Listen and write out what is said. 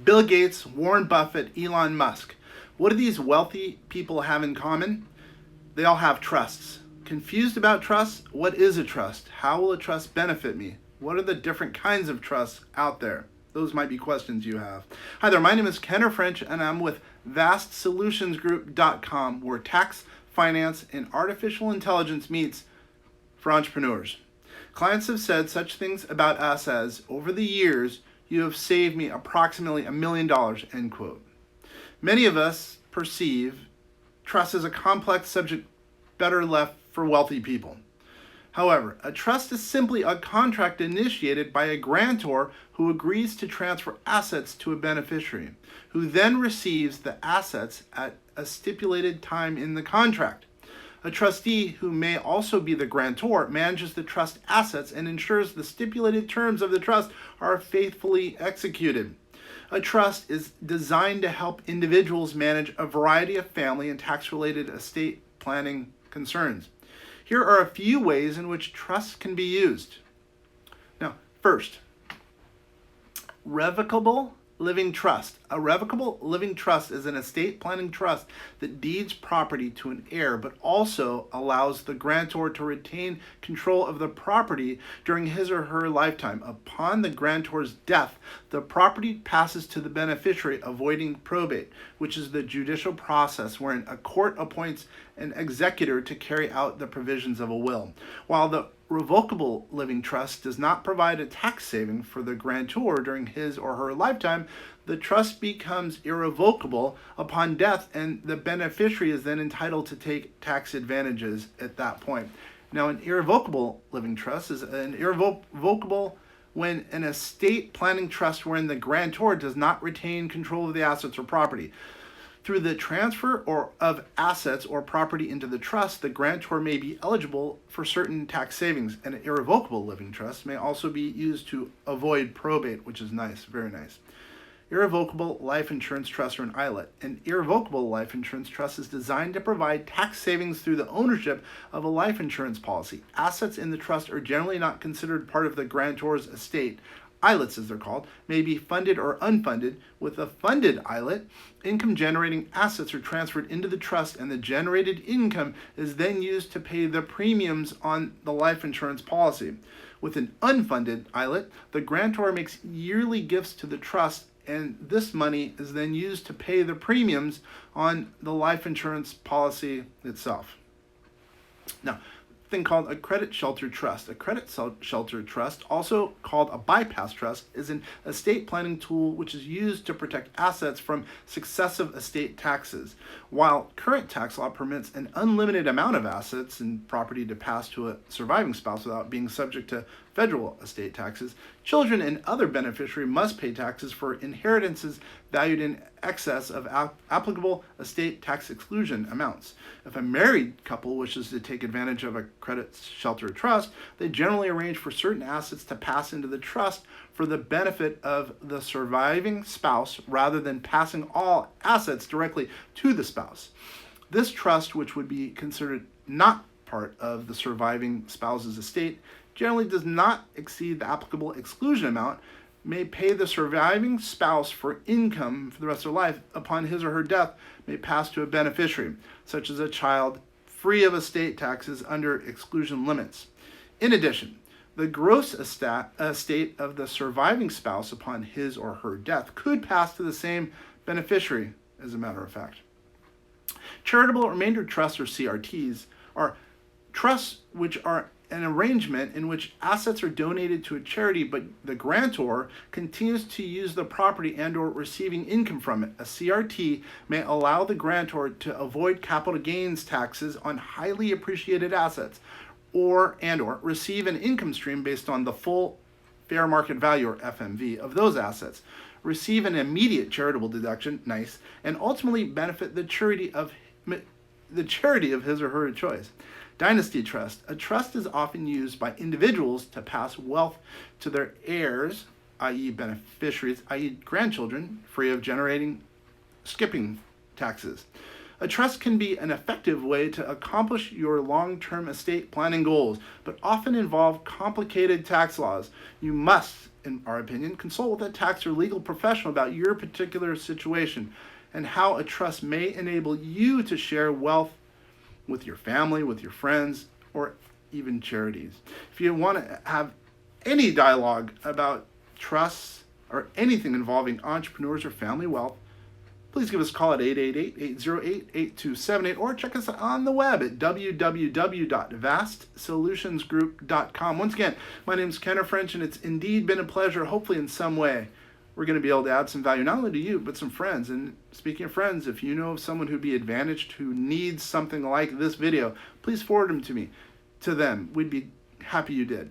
Bill Gates, Warren Buffett, Elon Musk. What do these wealthy people have in common? They all have trusts. Confused about trusts? What is a trust? How will a trust benefit me? What are the different kinds of trusts out there? Those might be questions you have. Hi there, my name is Kenner French, and I'm with VastSolutionsGroup.com, where tax, finance, and artificial intelligence meets for entrepreneurs. Clients have said such things about us as, over the years, you have saved me approximately $1 million, end quote. Many of us perceive trust as a complex subject better left for wealthy people. However, a trust is simply a contract initiated by a grantor who agrees to transfer assets to a beneficiary, who then receives the assets at a stipulated time in the contract. A trustee, who may also be the grantor, manages the trust assets and ensures the stipulated terms of the trust are faithfully executed. A trust is designed to help individuals manage a variety of family and tax-related estate planning concerns. Here are a few ways in which trusts can be used. Now, first, revocable living trust. A revocable living trust is an estate planning trust that deeds property to an heir, but also allows the grantor to retain control of the property during his or her lifetime. Upon the grantor's death, the property passes to the beneficiary, avoiding probate, which is the judicial process wherein a court appoints an executor to carry out the provisions of a will. While the revocable living trust does not provide a tax saving for the grantor during his or her lifetime, the trust becomes irrevocable upon death, and the beneficiary is then entitled to take tax advantages at that point. Now, an irrevocable living trust is an irrevocable when an estate planning trust wherein the grantor does not retain control of the assets or property. Through the transfer of assets or property into the trust, the grantor may be eligible for certain tax savings. And an irrevocable living trust may also be used to avoid probate, which is nice, very nice. Irrevocable life insurance trust, or an ILIT. An irrevocable life insurance trust is designed to provide tax savings through the ownership of a life insurance policy. Assets in the trust are generally not considered part of the grantor's estate. ILITs, as they're called, may be funded or unfunded. With a funded ILIT, income-generating assets are transferred into the trust, and the generated income is then used to pay the premiums on the life insurance policy. With an unfunded ILIT, the grantor makes yearly gifts to the trust, and this money is then used to pay the premiums on the life insurance policy itself. Now, thing called a credit shelter trust. A credit shelter trust, also called a bypass trust, is an estate planning tool which is used to protect assets from successive estate taxes. While current tax law permits an unlimited amount of assets and property to pass to a surviving spouse without being subject to federal estate taxes, children and other beneficiaries must pay taxes for inheritances valued in excess of applicable estate tax exclusion amounts. If a married couple wishes to take advantage of a credit shelter trust, they generally arrange for certain assets to pass into the trust for the benefit of the surviving spouse rather than passing all assets directly to the spouse. This trust, which would be considered not part of the surviving spouse's estate, generally does not exceed the applicable exclusion amount, may pay the surviving spouse for income for the rest of their life, upon his or her death may pass to a beneficiary, such as a child, free of estate taxes under exclusion limits. In addition, the gross estate of the surviving spouse upon his or her death could pass to the same beneficiary, as a matter of fact. Charitable remainder trusts, or CRTs, are trusts which are an arrangement in which assets are donated to a charity, but the grantor continues to use the property and or receiving income from it. A CRT may allow the grantor to avoid capital gains taxes on highly appreciated assets, or receive an income stream based on the full fair market value, or FMV, of those assets, receive an immediate charitable deduction, nice, and ultimately benefit the charity of his or her choice. Dynasty trust. A trust is often used by individuals to pass wealth to their heirs, i.e. beneficiaries, i.e. grandchildren, free of skipping taxes. A trust can be an effective way to accomplish your long-term estate planning goals, but often involve complicated tax laws. You must in our opinion, consult with a tax or legal professional about your particular situation and how a trust may enable you to share wealth with your family, with your friends, or even charities. If you want to have any dialogue about trusts or anything involving entrepreneurs or family wealth, please give us a call at 888-808-8278 or check us on the web at www.vastsolutionsgroup.com. Once again, my name is Kenner French, and it's indeed been a pleasure. Hopefully in some way we're going to be able to add some value, not only to you, but some friends. And speaking of friends, if you know of someone who'd be advantaged, who needs something like this video, please forward them to me, to them. We'd be happy you did.